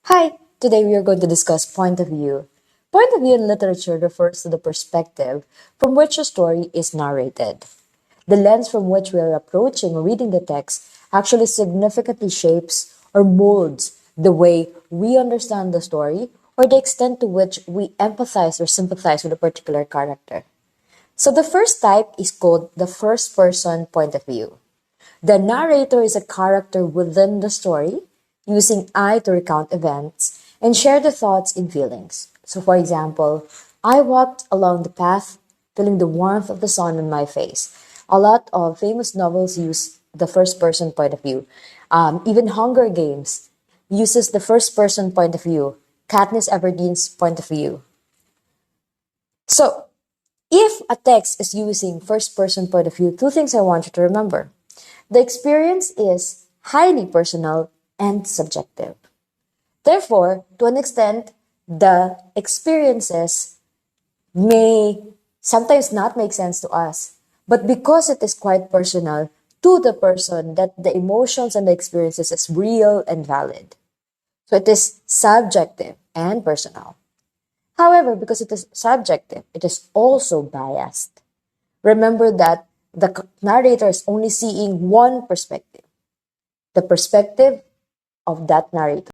Hi, today we are going to discuss point of view. Point of view in literature refers to the perspective from which a story is narrated. The lens from which we are approaching or reading the text actually significantly shapes or molds the way we understand the story or the extent to which we empathize or sympathize with a particular character. So the first type is called the first person point of view. The narrator is a character within the story, using I to recount events and share the thoughts and feelings. So, for example, I walked along the path, feeling the warmth of the sun on my face. A lot of famous novels use the first person point of view. Even Hunger Games uses the first person point of view, Katniss Everdeen's point of view. So, if a text is using first person point of view, two things I want you to remember. The experience is highly personal and subjective. Therefore, to an extent, the experiences may sometimes not make sense to us, but because it is quite personal to the person, that the emotions and the experiences is real and valid. So it is subjective and personal. However, because it is subjective, it is also biased. Remember that the narrator is only seeing one perspective, the perspective of that narrator.